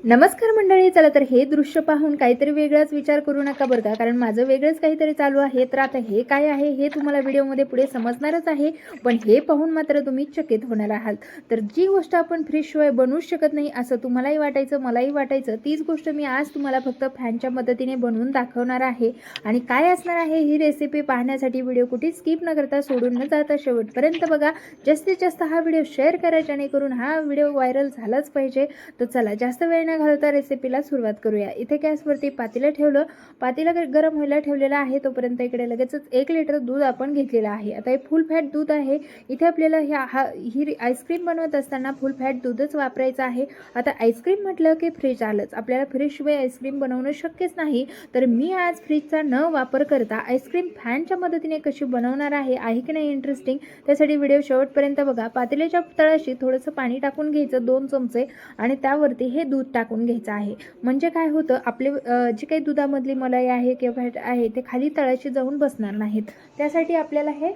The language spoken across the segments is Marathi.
नमस्कार मंडळी. चला तर हे दृश्य पाहून काहीतरी वेगळाच विचार करू नका बरं का, कारण माझं वेगळंच काहीतरी चालू आहे. तर आता हे काय आहे हे तुम्हाला व्हिडिओमध्ये पुढे समजणारच आहे, पण हे पाहून मात्र तुम्ही चकित होणार आहात. तर जी गोष्ट आपण फ्रीजशिवाय बनवूच शकत नाही असं तुम्हालाही वाटायचं, मलाही वाटायचं, तीच गोष्ट मी आज तुम्हाला फक्त फॅनच्या मदतीने बनवून दाखवणार आहे. आणि काय असणार आहे ही रेसिपी पाहण्यासाठी व्हिडिओ कुठे स्किप न करता सोडून न जाता शेवटपर्यंत बघा. जास्तीत जास्त हा व्हिडिओ शेअर करा जेणेकरून हा व्हिडिओ व्हायरल झालाच पाहिजे. तर चला जास्त वेळ न घालवता रेसिपीला सुरुवात करूया. इथे गॅसवरती पातेलं ठेवलं, पातेलं गरम व्हायला ठेवलेलं आहे. तोपर्यंत इकडे लगेचच 1 लिटर दूध आपण घेतलेलं आहे. आता हे फुल फॅट दूध आहे. इथे आपल्याला ही आईस्क्रीम बनवत असताना फुल फॅट दूधच वापरायचं आहे. आता आईस्क्रीम म्हटलं की फ्रीज आलंच. आपल्याला फ्रीजशिवाय आईस्क्रीम बनवणं शक्यच नाही. तर मी आज फ्रीजचा न वापर करता आईस्क्रीम फॅनच्या मदतीने कशी बनवणार आहे की नाही इंटरेस्टिंग, त्यासाठी व्हिडिओ शेवटपर्यंत बघा. पातेल्याच्या तळाशी थोडंसं पाणी टाकून घ्यायचं 2 चमचे आणि त्यावरती हे दूध टाकून घ्यायचं आहे. म्हणजे काय होतं, आपले जे काही दुधामधली मलाई आहे किंवा फॅट आहे ते खाली तळाशी जाऊन बसणार नाहीत. त्यासाठी आपल्याला हे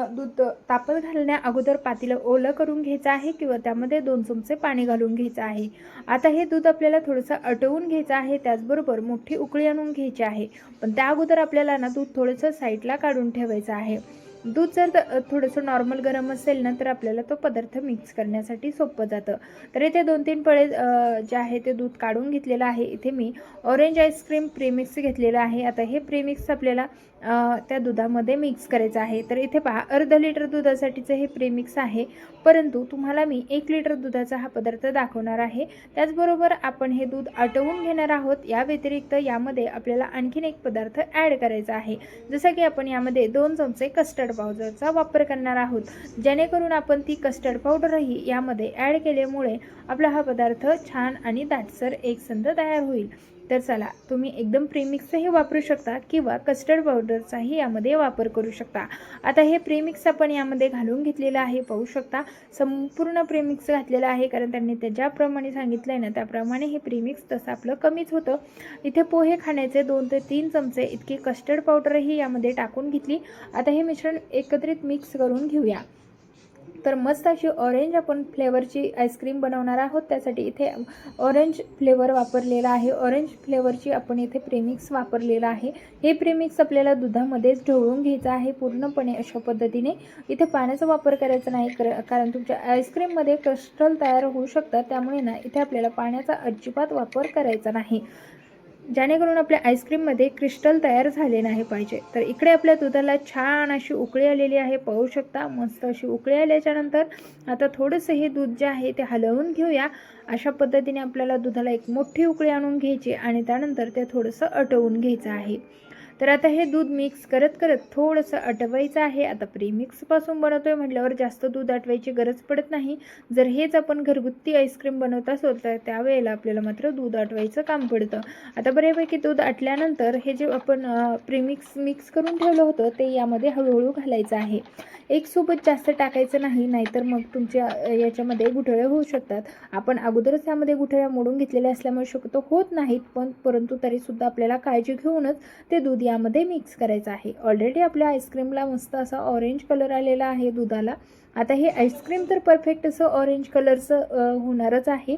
दूध तापत घालण्या अगोदर पातेलं ओलं करून घ्यायचं आहे किंवा त्यामध्ये 2 चमचे पाणी घालून घ्यायचं आहे. आता हे दूध आपल्याला थोडंसं आटवून घ्यायचं आहे. त्याचबरोबर मोठी उकळी आणून घ्यायची आहे. पण त्या अगोदर आपल्याला ना दूध थोडंसं साईडला काढून ठेवायचं आहे. दूध जर थोडंसं नॉर्मल गरम असेल ना तर आपल्याला तो पदार्थ मिक्स करण्यासाठी सोपं जातं. तर इथे 2-3 पळे जे आहे ते दूध काढून घेतलेलं आहे. इथे मी ऑरेंज आईस्क्रीम प्रीमिक्स घेतलेलं आहे. आता हे प्रीमिक्स आपल्याला त्या दुधामध्ये मिक्स करायचं आहे. तर इथे पहा, अर्धा लिटर दुधासाठीचं हे प्रीमिक्स आहे, परंतु तुम्हाला मी 1 लिटर दुधाचा हा पदार्थ दाखवणार आहे. त्याचबरोबर आपण हे दूध आटवून घेणार आहोत. या व्यतिरिक्त यामध्ये आपल्याला आणखीन एक पदार्थ ॲड करायचा आहे, जसं की आपण यामध्ये 2 चमचे कस्टर्ड पावडरचा वापर करणार आहोत, जेणेकरून आपण ती कस्टर्ड पावडरही यामध्ये ॲड केल्यामुळे आपला हा पदार्थ छान आणि दाटसर एकसंध तयार होईल. तर चला, तुम्ही एकदम प्रीमिक्सही वापरू शकता किंवा कस्टर्ड पावडरचाही यामध्ये वापर करू शकता. आता हे प्रीमिक्स आपण यामध्ये घालून घेतलेलं आहे. पाहू शकता संपूर्ण प्रीमिक्स घातलेलं आहे, कारण त्यांनी ज्याप्रमाणे सांगितलं आहे ना त्याप्रमाणे हे प्रीमिक्स तसं आपलं कमीच होतं. इथे पोहे खाण्याचे 2 ते 3 चमचे इतकी कस्टर्ड पावडरही यामध्ये टाकून घेतली. आता हे मिश्रण एकत्रित मिक्स करून घेऊया. तर मस्त अशी ऑरेंज आपण फ्लेवरची आईस्क्रीम बनवणार आहोत. त्यासाठी इथे ऑरेंज फ्लेवर वापरलेला आहे. ऑरेंज फ्लेवरची आपण इथे प्रीमिक्स वापरलेला आहे. हे प्रीमिक्स आपल्याला दुधामध्येच ढवळून घ्यायचं आहे पूर्णपणे अशा पद्धतीने. इथे पाण्याचा वापर करायचा नाही, कारण तुमच्या आईस्क्रीममध्ये क्रिस्टल तयार होऊ शकतात. त्यामुळे ना इथे आपल्याला पाण्याचा अजिबात वापर करायचा नाही, जेणेकरून आपल्या आईस्क्रीममध्ये क्रिस्टल तयार झाले नाही पाहिजे. तर इकडे आपल्या दुधाला छान अशी उकळी आलेली आहे. पाहू शकता मस्त अशी उकळी आल्याच्यानंतर आता थोडंसं हे दूध जे आहे ते हलवून घेऊया. अशा पद्धतीने आपल्याला दुधाला एक मोठी उकळी आणून घ्यायची आणि त्यानंतर ते थोडंसं आटवून घ्यायचं आहे. तर आता हे दूध मिक्स करत करत थोडंसं आटवायचं आहे. आता प्रीमिक्सपासून बनवतोय म्हटल्यावर जास्त दूध आटवायची गरज पडत नाही. जर हेच आपण घरगुती आईस्क्रीम बनवत असेल तर त्यावेळेला आपल्याला मात्र दूध आटवायचं काम पडतं. आता बऱ्यापैकी दूध आटल्यानंतर हे जे आपण प्रीमिक्स मिक्स करून ठेवलं होतं ते यामध्ये हळूहळू घालायचं आहे. एक सोबत जास्त टाकायचं नाही, नाहीतर मग तुमच्या याच्यामध्ये गुठळे होऊ शकतात. आपण अगोदरच यामध्ये गुठळ्या मोडून घेतलेल्या असल्यामुळे शक्यतो होत नाहीत, परंतु तरीसुद्धा आपल्याला काळजी घेऊनच ते दूध यामध्ये मिक्स करायचं आहे. ऑलरेडी आपल्या आईस्क्रीमला मस्त असा ऑरेंज कलर आलेला आहे दुधाला. आता हे आईस्क्रीम तर परफेक्ट असं ऑरेंज कलरचं होणारच आहे.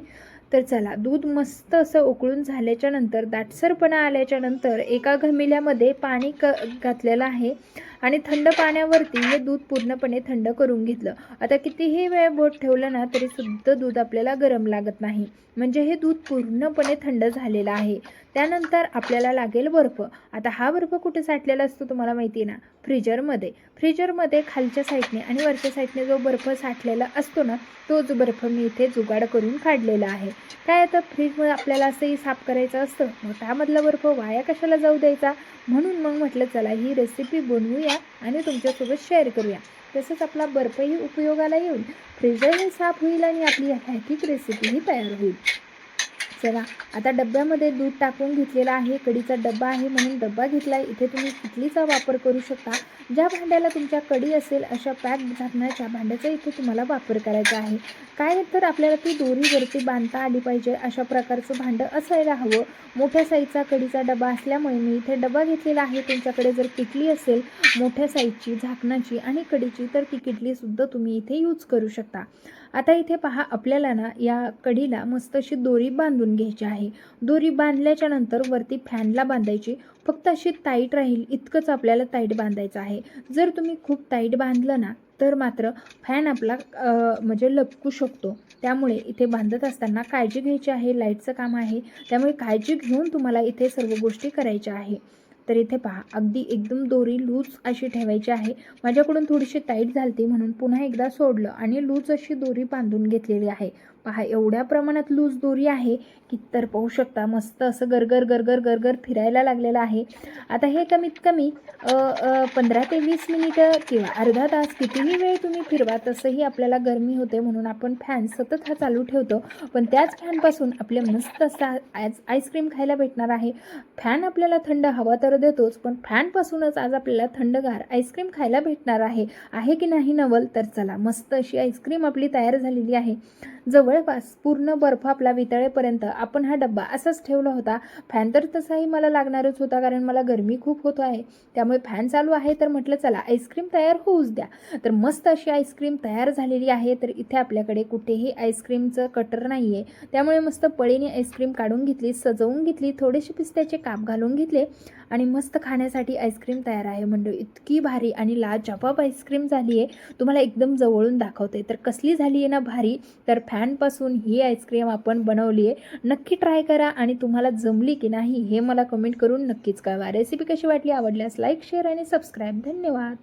तर चला, दूध मस्त असं उकळून झाल्याच्या नंतर दाटसरपणा आल्याच्या नंतर एका घमिल्यामध्ये पाणी घातलेलं आहे आणि थंड पाण्यावरती हे दूध पूर्णपणे थंड करून घेतलं. आता कितीही वेळ बोट ठेवलं ना तरी सुद्धा दूध आपल्याला गरम लागत नाही, म्हणजे हे दूध पूर्णपणे थंड झालेलं आहे. त्यानंतर आपल्याला लागेल बर्फ. आता हा बर्फ कुठे साठलेला असतो तुम्हाला माहिती आहे ना, फ्रीजरमध्ये खालच्या साईडने आणि वरच्या साईडने जो बर्फ साठलेला असतो ना तोच बर्फ मी इथे जुगाड करून काढलेला आहे. काय आता फ्रीजमध्ये आपल्याला असंही साफ करायचं असतं, मग त्यामधला बर्फ वाया कशाला जाऊ द्यायचा, म्हणून मग म्हटलं चला ही रेसिपी बनवूया आणि तुमच्यासोबत शेअर करूया. तसंच आपला बर्फही उपयोगाला येईल, फ्रीजरही साफ होईल आणि आपली हॅथिक रेसिपीही तयार होईल. चला, आता डब्यामध्ये दूध टाकून घेतलेला आहे. कढीचा डब्बा आहे म्हणून डब्बा घेतला. इथे तुम्ही किटलीचा वापर करू शकता. ज्या भांड्याला तुमच्या कढी असेल अशा पॅक झाकण्याच्या भांड्याचा इथे तुम्हाला वापर करायचा आहे. काय तर आपल्याला ती दोरीवरती बांधता आली पाहिजे अशा प्रकारचं भांडं असायला हवं. मोठ्या साईजचा कढीचा डबा असल्यामुळे मी इथे डबा घेतलेला आहे. तुमच्याकडे जर किटली असेल मोठ्या साईजची झाकणाची आणि कढीची तर ती किटलीसुद्धा तुम्ही इथे यूज करू शकता. आता इथे पहा, आपल्याला ना या कढीला मस्त अशी दोरी बांधून घ्यायची आहे. दोरी बांधल्याच्या नंतर वरती फॅनला बांधायची. फक्त अशी टाईट राहील इतकंच आपल्याला टाईट बांधायचं आहे. जर तुम्ही खूप टाईट बांधलं ना तर मात्र फॅन आपला म्हणजे लपकू शकतो. त्यामुळे इथे बांधत असताना काळजी घ्यायची आहे. लाईटचं काम आहे, त्यामुळे काळजी घेऊन तुम्हाला इथे सर्व गोष्टी करायच्या आहे. तर इथे पहा, अगदी एकदम दोरी लूज अशी ठेवायची आहे. माझ्याकडून थोडीशी टाईट झालती म्हणून पुन्हा एकदा सोडलं आणि लूज अशी दोरी बांधून घेतलेली आहे. पहा, एवढ्या प्रमाणात लूज दोरी आहे की तर पाहू शकता मस्त असं गरगर गरगर गरगर फिरायला लागलेलं आहे. आता हे कमीत कमी 15 ते 20 मिनिटं किंवा अर्धा तास कितीही वेळ तुम्ही फिरवा. तसंही आपल्याला गरमी होते म्हणून आपण फॅन सतत हा चालू ठेवतो. पण त्याच फॅनपासून आपले मस्त असा आईस्क्रीम खायला भेटणार आहे. फॅन आपल्याला थंड हवा तर देतोच, पण फॅनपासूनच आज आपल्याला थंडगार आईस्क्रीम खायला भेटणार आहे की नाही नवल? तर चला, मस्त अशी आईस्क्रीम आपली तयार झालेली आहे. जवळपास पूर्ण बर्फ आपला वितळेपर्यंत आपण हा डब्बा असाच ठेवला होता. फॅन तर तसाही मला लागणारच होता, कारण मला गरमी खूप होत आहे. त्यामुळे फॅन चालू आहे तर म्हटलं चला आईस्क्रीम तयार होऊच द्या. तर मस्त अशी आईस्क्रीम तयार झालेली आहे. तर इथे आपल्याकडे कुठेही आईस्क्रीमचं कटर नाही आहे, त्यामुळे मस्त पळीने आईस्क्रीम काढून घेतली, सजवून घेतली, थोडेसे पिस्त्याचे काप घालून घेतले आणि मस्त खाण्यासाठी आईस्क्रीम तयार आहे. म्हणजे इतकी भारी आणि लाजवाब आईस्क्रीम झाली आहे. तुम्हाला एकदम जवळून दाखवते. तर कसली झाली आहे ना भारी. तर फॅनपासून ही आईस्क्रीम आपण बनवली आहे. नक्की ट्राय करा आणि तुम्हाला जमली की नाही हे मला कमेंट करून नक्कीच कळवा. रेसिपी कशी वाटली, आवडल्यास लाईक, शेअर आणि सबस्क्राईब. धन्यवाद.